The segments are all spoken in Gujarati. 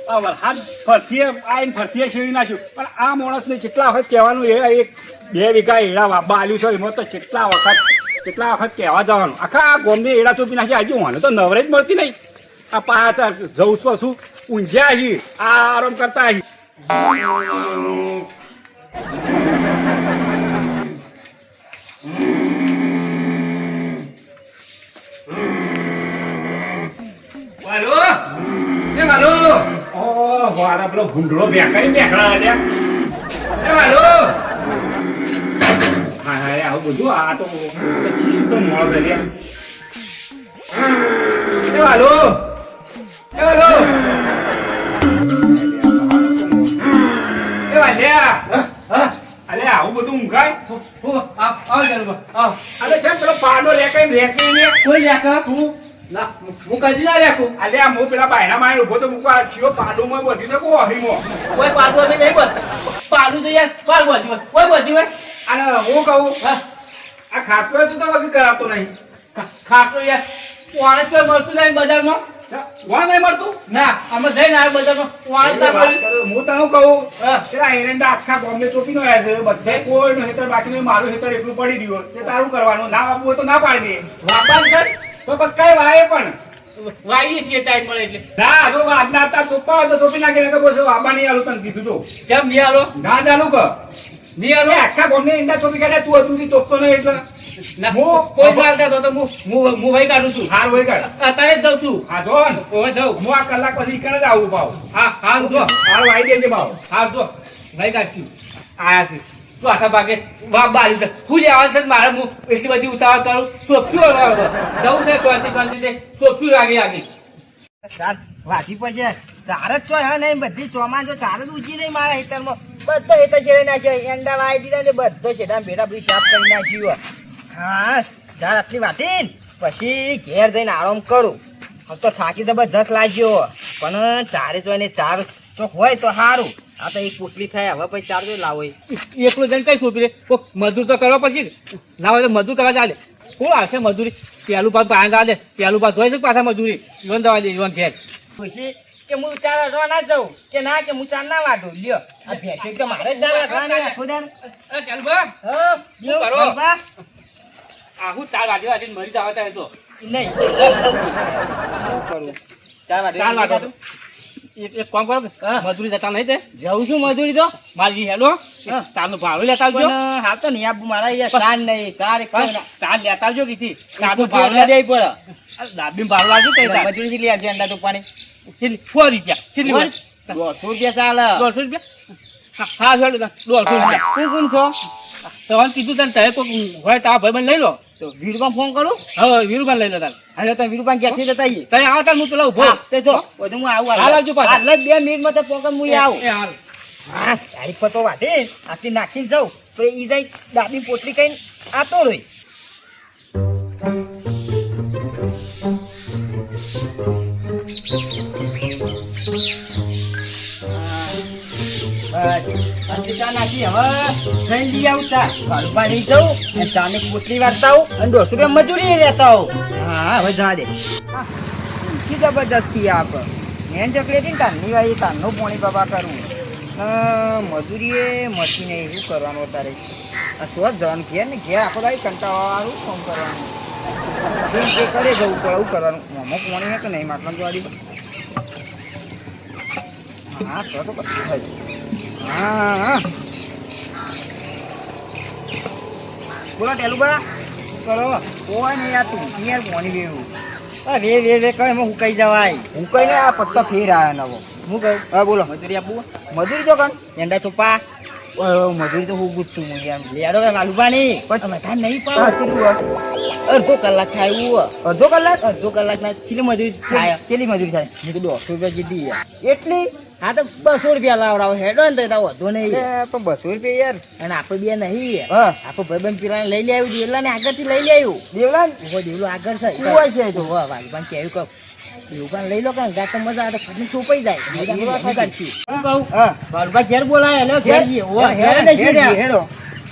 વરસાદ ફરતીએ આવીને ફરતીએ છેડી નાખ્યું પણ આ માણસને કેટલા વખત કહેવાનું એ એક 2 વીઘા એડા વાબા આલ્યું છે એમાં તો કેટલા વખત કહેવા જવાનું આખા ગોમને એડા ચોપી નાખી આજે મને તો નવરેજ મળતી નહીં આ પાછા જવું છું શું ઊંઝ્યા અહીં આ આરામ કરતા અહીં વાળા પેલો ભૂંડળો બેકડા હા હા આવું બધું આ તો ચીજ તો મોડો કરી અરે આવું બધું ઊંઘાય અરે છે પેલો પાડો રેકાઈ કોઈ રેકા તું હું કદી ના રાખું. અલ્યા હું પેલા બાયના માં ઉભો તો મૂકવા છીઓ પાડુમાં બધી તો કો હરીમો કોઈ પાડું અમે નહીં બોલતા. પાડું તો યાર પાડ બોલતી હોય કોઈ બોલતી હોય. અને હું કહું આ ખાટલો તો વગર કરાવતો નહીં. ખાટલો યાર વાણે કોઈ મળતું નહીં બજારમાં. વાણ નહીં મળતું ના અમે જઈને આવ્યા બજારમાં વાણે ના મળ્યું. હું તને કહું પેલા એરંડા આખા બોમ્બે ચોપી નો આવ્યા છે બધે કોઈ નું હેતર બાકી નહીં મારું હેતર એકલું પડી રહ્યું તે તારું કરવાનું ના આપવું હોય તો ના પાડી દે વાપસ કર તો કઈ વાય પણ વાઈએ છીએ ટાઈમ મળે એટલે. ના જો આજના હતા ચોપ્પા હોય તો ચોપી નાખીને તો બોલ આબા નહીં આલું તને કીધું તો જેમ નહીં આલો ના ચાલુ કર નહીં આલો આખા બોમ્બે ઈંડા ચોપી કાઢ્યા તું હજુ સુધી ચોપતો નહીં એટલે હું કોઈ ચાલતા તો હું ભાઈ કાઢું છું. હાર હોય કાઢ અત્યારે જ જાઉં છું. હા જો ને હવે જાઉં હું આ કલાક પછી ઈકણ જ આવું ભાવ હા હા જો હાર વાઈ દેજે ભાવ હા જો ભાઈ કાઢશું આયા છે ચોથા ભાગે વાપ બારી છે હું લેવા છે મારે હું એટલી બધી ઉતાવળ કરું સોફ્યું જવું છે શાંતિ સોફ્યું લાગે ચાર વાટી પડશે ચાર જ છો હા નહીં બધી ચોમાન તો ચાર જ ઉજી નહીં મારા હેતરમાં બધો હેતર છેડે નાખ્યો એંડા વાઈ દીધા ને બધો છેડા બેડા બધું સાફ કરી નાખ્યું હા ચાર આટલી વાટી પછી ઘેર જઈને આરામ કરું હવે તો થાકી જબરજસ્ત લાગ્યો પણ ચારે જોઈને ચાર ચોક હોય તો સારું આ તો એક પોટલી થાય હવે પછી ચાર જો લાવો એકલો જઈને કઈ સોંપી રે કોક મજૂર તો કરવા પડશે ના હોય તો મજૂર કરવા ચાલે કોણ આવશે મજૂરી પેલું પાસ પાણી ચાલે પેલું પાસ જોઈ શકે પાછા મજૂરી લોન દવા દે લોન ઘેર ખુશી કે હું ચાર વાટવા ના જાઉં કે ના કે હું ચાર ના વાટું લ્યો આ ભેંસો તો મારે ચાર વાટવાની આખો દાન હા લ્યો કરો? બા આહું ચાર વાટી મરી જાવ ત્યારે તો નહીં કરું ચાર ચાર વાટે વાટો એક કામ કરો મજૂરી જતા નહીં તે જઉં છું મજૂરી તો મારી હેલો ચારનું ભાડું લેતા આવજો પણ હાલ તો નહીં આપું મારા અહીંયા ચાર નહીં ચાર એક ચાર લેતા આવજો કીધી ચારનું ભાડું ભાડું દેવી પડે દાબી ભાડું લાવજો કઈ મજૂરી કેટલી આપજો અંડા તો પાણી 4 રૂપિયા કેટલી હોય? 150 રૂપિયા ચાલે 150 રૂપિયા હા ચાલો 150 રૂપિયા તું કોણ છો તો કીધું તને તમે કોઈ હોય તારા ભાઈ લઈ લો તો વીરબાન ફોન કરું હવે વીરુભાઈ લઈ લો તારે હાલો તો વીરબાન ક્યાંથી જતા આવીએ તને આવતા હું પેલા ઉભો તે જો બધું હું આવું હાલ આવજો પાછા. હાલ જ 2 મિનિટમાં તો પોકન હું આવું એ હાલ હા તારી ફતો વાટે આટલી નાખીને જાઉં તો ઈ જાય દાબી પોટલી કઈ આતો રહી ચા નાખી હવે જઈને લઈ આવું ચા ઘરમાં લઈ જાઉં અને ચાની પોટલી વાટતા આવું અને 200 રૂપિયા મજૂરી લેતા આવું હા હવે જા દે ઊંચી જબરજસ્તી આપ મેન ચકડી હતી ને તારની વાળી તારનું પોણી બાબા કરવું મજૂરીએ મશીન એવું કરવાનું તારે આ તો જ જવાનું ઘેર ને ઘેર આખો દાડી કંટાળાવાળું કામ કરવાનું જે કરે જવું પડે એવું કરવાનું મોમો પોણી હે કે નહીં માટલા જોવાડી હા તો બધું થાય હા હા બોલો ટેલુબા કરો કોઈ નહીં આ તું યાર પોણી વેવું વે કહે એમાં હુકાઈ જવાય હું કઈ ને આ પત્તા ફેર આવ્યા નવો હું કહું હા બોલો મજૂરી આપવું મજૂરી તો કણ એંડા ચોપા મજૂરી તો હું ગુજતું હું યાર લેડો કે માલુબાની પછી- બધા નહીં હા, પાવ કેટલું હોય? અડધો કલાક થાય એવું અડધો કલાક અડધો કલાકના ચીલી મજૂરી થાય કેટલી મજૂરી થાય મેં કીધું 100 રૂપિયા કીધી યાર. એટલી હા તો 200 રૂપિયા લાવડાવો હેડો ને તો વધુ નહીં એ પણ 200 રૂપિયા યાર અને આપણે બે નહીં હા આપણો ભાઈબંધ પેલા લઈ લે આવ્યું દેવલા ને આગળથી લઈ લે આવ્યું દેવલાન ઉભો દેવલો આગળ છે શું હોય છે એ તો? વાહ વાલભાન કે આવ્યું કહું એવું લઈ લો કે ગાત તો મજા આવે તો ફાટી ચોપાઈ જાય એ વાત હું સાચી. હું કહું હા વાલભાન ઘેર બોલાય એટલે ઘેર જઈએ ઓ હા, ઘેર હેડો, નહીં હેડો, જઈએ. હેડો.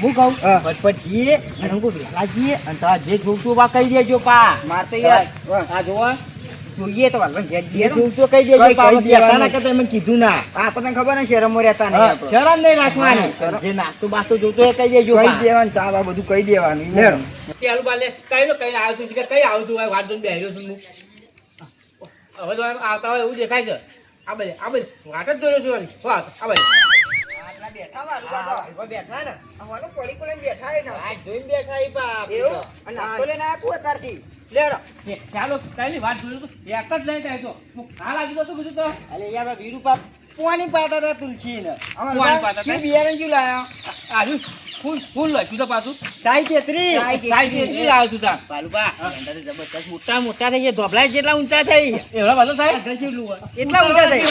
હું કહું હા. પટપટ જઈએ અને હું કહું વહેલા જઈએ અને તારા જે જોગતું બા કહી દેજો પા માર તો યાર હા. આ જોવા જોઈએ તો વાલવા ઘેર જઈએ ને. તું તો કહી દેજો કઈ પાછો દેવાનું. કહેતા ના કે તમે કીધું ના આપણને ખબર ને શરમમાં રહેતા નહીં હા, આપણે. શરમ નહીં રાખવાની હા, શરમ. જે નાસ્તો બાસ્તો જોતો હોય કહી દેજો કઈ પા. દેવાનું ચા બા બધું કઈ દેવાનું લેડો. પેલું બાલે કઈ નો કઈ આવ્યો છું કે કઈ આવું છું વાત જોઈને બેહ્યો છું હું હવે તો આવતા હોય એવું દેખાય છે આ બધે વાત જ જોયો છું વાલી. વાત આ બધે આટલા બેઠા વાલું હા, બાબા. ઉભા બેઠા ને આ વાલું પડી કોલે બેઠા હે ના. આ જોઈને બેઠા ઈ પા. એવું અને નાસ્તો લઈને આયા કું અત્યારથી. લેડો. ચાલો કઈ વાત જોયું તો એક જ લઈ જાય તો હું આ લાગી દો તો બધું તો અલે યાર વીરુ પા પોણી પાતા હતા તુલસી ને આમાં કોણ લા- પાતા કેવું હતા? બિયારણ કેવું લાયા? આજુ ફૂલ લઈશું તો પાછું સાઈ તેત્રી સાઈઝ એટલી લાવ્યો છું તાર બાલુબા અંદર જબરદસ્ત મોટા મોટા થઈ ગયા ધોબલા જેટલા ઊંચા થઈ એવડા બધો થાય એટલા ઊંચા થઈ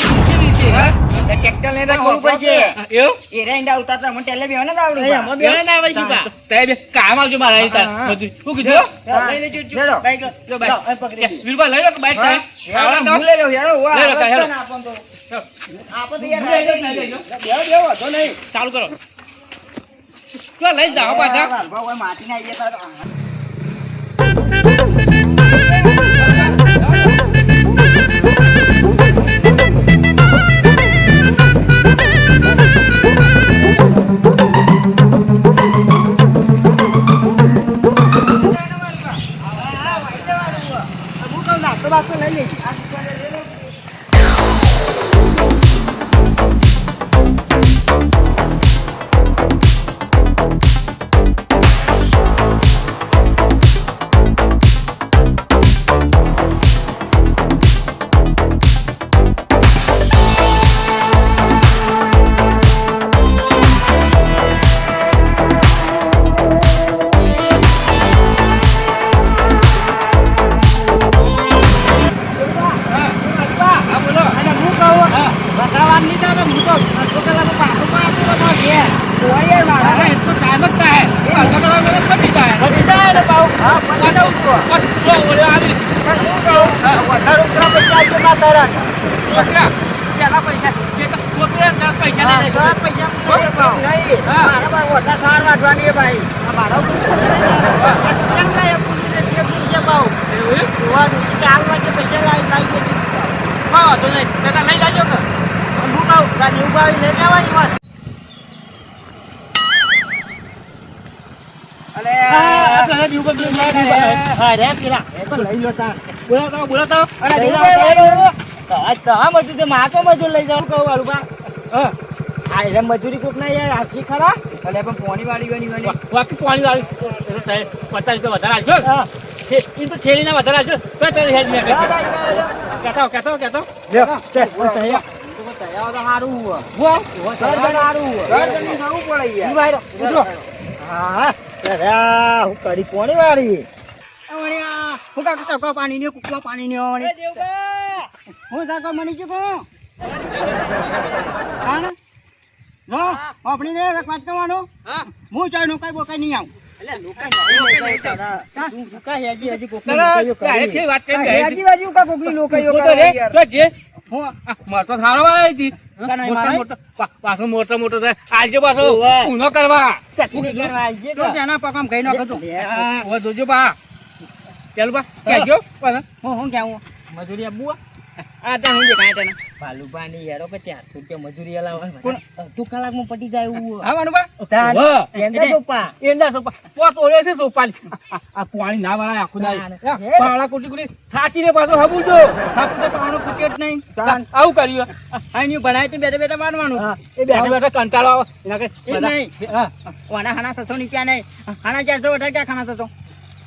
ટ્રેક્ટર લઈને કરવું પડશે એવું એરા ઈંડા ઉતારતા મને ટેલે બેહો ને દાવડી અહીં બા. આમાં બેહો ને આવે છે બા. તે બે કામ આવજો મારા અહીં તાર હા, હા. બધું શું કીધું હા, લઈ લેજો લેડો. બાઈક જો લાવ, બાઈક અહીં પકડી દે. વીરબા લઈ લો કે બાઈક હા? હેડો, હું લઈ લઉં, હેડો. વાહ, લઈ લો, રસ્તા હેડો. ના આપણ તો. ચાલો. આપણ તો યાર લઈ લો, રાઈડર લઈ લો. બેહો બેહો વાંધો નહીં ચાલુ કરો ચલો લઈ જાઓ પાછા વાલભા હોય માટીના આઈએ તા તો. હું કહું નાસ્તો બાસ્તો લઈ લેજો હા બોલો અને હું કહું હા ભગવાન ની તો હું તો અડધો કલાક પાછો પાછો તો ઘેર કોઈ યાર મારા અરે એટલો ટાઈમ જ થાય અડધો કલાક પછી પતી જાય ફરી જાય ને પાઉ હા પાછો જો ઓલે આવીશ શું કહું? વધારે ઉપરા પૈસા આપજો ના તારા છોકરા પેલા પૈસા જે તો છોકરા 10 પૈસા હા, લઈ દસ જાય પૈસા કોઈ ભાવ નહીં. હા. મારા પાસે ઓછા સાર વાગવાની છે ભાઈ. મારા કેમ લાય પુલીસ ને પુલીસ પાઉ એવું એમ? જોવા દુસરી ચાર વાગે પૈસા લાવી દેજો હા તો નહીં કાકા લઈ જાજો કે હું કહું ગાડી ઉભાવી લઈ જવાની વાત અલે હા રે પેલા એ તો લઈ લો તાર બોલાતા અલે દેવભાઈ વાળો. હા મજૂર તો માકો મજૂર લઈ જાવ કહું વાળું બા હા આ રે મજૂરી કોક ના યાર આખી ખરા અલે પણ પોણી વાળી બની. બાકી પાણી વાળી 50 રૂપિયા વધારે આવજો હા એ તો છેડી ના વધારે આવજો તો તારી હેડ મેં કહેતો લ્યો તે તૈયાર તો હારું હુઆ વાહ હારું હુઆ ઘર બની ખાવું પડે ઈ યાર. ભાઈ ઉતરો હા અરે હું કરી કોની વાળી હું કાક ટકો પાણી ને કુકવા પાણી ને આવણી હું સાકો મની ચૂકો હા ને નો આપણી ને વાત કરવાનો હા હું ચાઈનો કઈ બોકાઈ નહીં આવું એટલે લોકા તું ભૂકા હેજી હજી કોક ત્યારે છે વાત કરી આ હેજી બાજુ કા કોકની લોકાઈઓ તો કરે રે યાર. તો જે હું મારતો થાળો આવી હતી કાના મારાય? પાછો મોટો થાય આજે પાછો ઓવે. ઊનો કરવા તો તેના પકામ કઈ નાખો તું હવે જોજો બા ચાલુ બા કહેજો પણ હું કેવું મજૂરી આપવું આ તા હું જે કાંઈ તને ભાલુબાની યારો કે 400 રૂપિયા મજૂરી આલાવા તું કલાકમાં પટી જાય એવું આવવાનું બા તાન વાહ. એંડા સોપા એંડા સોપા પોત ઓલે છે સોપાલી આ પાણી ના વાળા આખું ના, ના ના. પાળા કુટી કુટી થાચીને પાછો હબુજો હપ્તે પાવાનો કુટેટ નહીં તાન. આવું કર્યું આની ભણાય તો બેઠા બેઠા માનવાનું એ બેઠા બેઠા કંટાળો આવે એના કે એ નહીં. હા ઓના હાના 600 રૂપિયા નહીં હાના 400 વટા ક્યાં ખાના થતો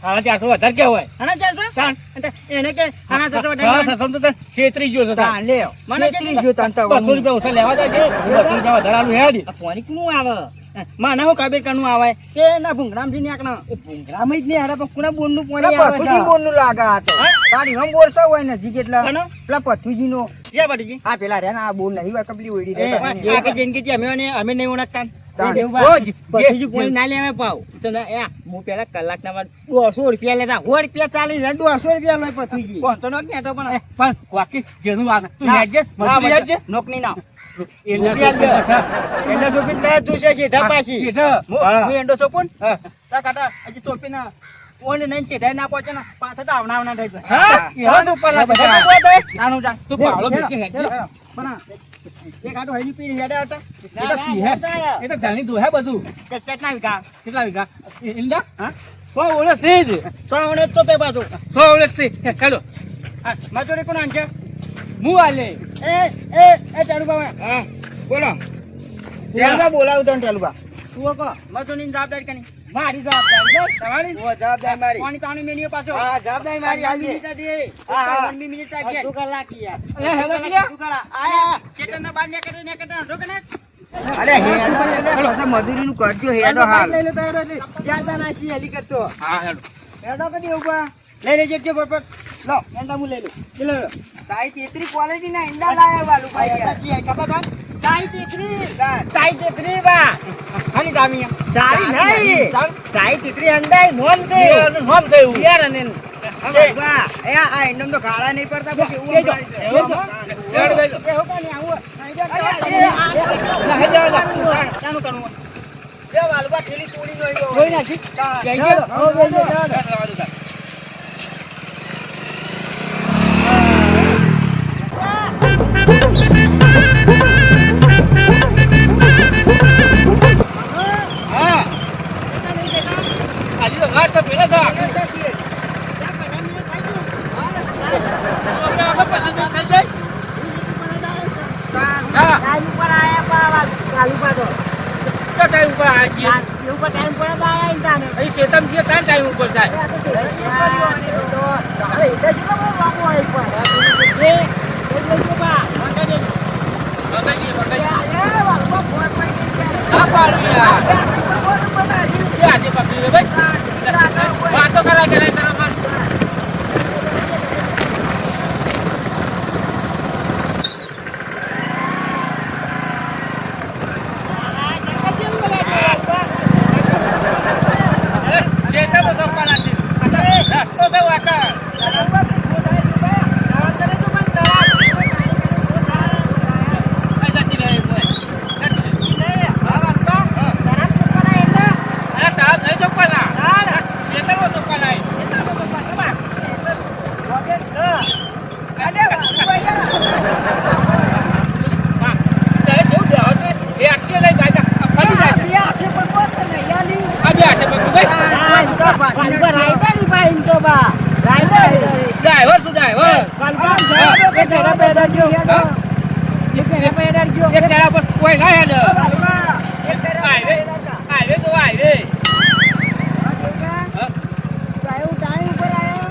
450 વધારે કે હોય હાના 400 તાન એને કે હાના 600 હા વટા સસમ તો છેતરી ગયો છે તાન. તાન લે. મને કેટલી જો તાન તા 200 રૂપિયા ઓછા લેવા જાય છે 200 રૂપિયા વધારાનું હેડી ફોની કુનું આવે માને હું કાબેર કનું આવે કે ના ભૂંગરામથી નીકળો એ ભૂંગરામ જ નહીં હારા પણ કુના બોનનું પાણી પેલા આવે પથુજી છે બોલનું લાગે આ તો. તારી હમ બોલતા હોય ને જી કેટલા. કનો? પેલા પથુજીનો. જે બટજી આ પેલા રે ને આ બોલ નહીં હોય કપલી ઓયડી એ દેતા નહીં. આ કે જિંદગી અમે નહીં ઓળખતા તાન. રોજ પછી કોઈ ના લેવા પાવ તો ના એ હું પેલા કલાકના બાદ 200 રૂપિયા લેતા 100 રૂપિયા ચાલી 200 રૂપિયા લઈ પથુજી કોણ તો નો કેતો પણ પણ વાકી જેનું વાગ તું યાદ છે મજૂરી યાદ છે નોકની ના એના એટલે સોપીન તય તું છે શેઠા પાછી શેઠા. હું એન્ડો સોપુન હા તા કાટા હજી સોપીન ઓને નહીં ચેડાઈ ના પહોંચે ને પાછા તો આવના થઈ જાય હા? એવા તો ઉપર ના બધા થતા. તો કોઈ નાનું જા તું પાવડો બેચી હેડ. પણ એક આટો હજી પીને હેડે હતા એ તો સિંહે. એ તો ઘણી દોહે બધું. ચેટના વિકા કેટલા વીઘા? ઈંડા? હા 100 ઓળે છે જ. સોણે તો પે બાજુ 100 ઓળે જ છે. કાઢો. મજૂરી કોણ આનશે હું આલે. એ ચાલુ બાબા હા બોલો ટેલુબા બોલાવું તને ટેલુબા તું કહો મજૂરીની જવાબદારી કની મારી જવાબદારી બસ તમારી જવાબદારી મારી કોની તાણી મેન્યુ પાછો હા જવાબદારી મારી આલી હા 15 મિનિટ લાગી તું કલાક યાર અરે હેલો કિયા. તું કલાક આયા ચેતનના બાર ને કરે રોક ને અલે હેડો એટલે મજૂરીનું કરજો હેડો હાલ લઈ લે તારો જ્યાં નાસી હેલી કરતો હા હેલો. હેડો કદી ઉભા લઈ લેજે જે પર લો એંડા મુ લઈ લે લે સાઈ તેત્રી ક્વોલિટી ના ઈંડા લાયા વાલુભાઈ યાર પછી ખબર કાન સાઈ તીકરી કાન. સાઈ તીકરી બા હાની દામી સારી નહીં સાઈ તીકરી અંડાઈ નોમ છે નોમ છે એવું. યાર અને આ વાલુભા, એ આ ઈંડમ તો કાળા નહીં પડતા પણ કેવું સંભળાય છે. હેડ બેજો. એ હો કાની આવું અરે, આ તો હેડ હેડ. ચાનું કરવું એ વાલુભા થેલી તોડી નો આવ્યો. કોઈ નાખી કાન. જઈ ચાલો, ગયો. હવે બેજો, ચાલો. હેડ રવા દો તાર. હા. આજે તો ઘાટ તો પેલા થા. એને બેસીએ. કાન. હા. ટાઈમ ઉપર આયા પાવા ચાલુ પાડો તો ટાઈમ ઉપર આ છીએ. ઉપર ટાઈમ પર આયા ઇન્ટાને અહીં શેતમ છીએ તાર ટાઈમ ઉપર થાય. આ તો ટેબલ નહીં કર્યો આને તો. અરે એટલે જ બહુ બાપુ આવી પર એટલે જ બા મંડે બગાડીએ, બગાડીએ. એ વાલુભા ભોય પડી ગઈ છે. ના પાડવી યાર. આ તો બધું બનાવ્યું. એ આજે પકડી લે ભાઈ. કાન. ઈંડા ના હોય. વાતો કરાય કરાય કરો પણ. અરે, શેતમ સોપાના છે. રસ્તો છે વાંકણ. વાલુભા કઈ ખોદાય છે ભાઈ? અહીં જતી રહે મોય. જતી રહે. હા, વાંકા. હા. અરે, તાપ નહીં સોપાના. શેતમમાં સોપાના છે. અલે વાલુભા યાર. હા. તારે જેવું બેહો છે, એ આટલી લઈ જાય છે. આ ફરી જાય છે. બે હાથે પકડો તો નહીં આલી. આ બે હાથે પકડું ભાઈ. ડ્રાઈવર શું ડ્રાઈવર? એક ટેરા પર કોઈ ના હેડ. વાલુભા, એક ફેરા હાઈવે હતા. હાઈવે તો હાઈવે. આ દેવકા, હા. ટાઈમ ઉપર આયો.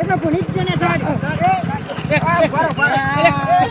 એટલે પુનિત છે ને સાહેબ એ, આ, બરો, બરો. એટલે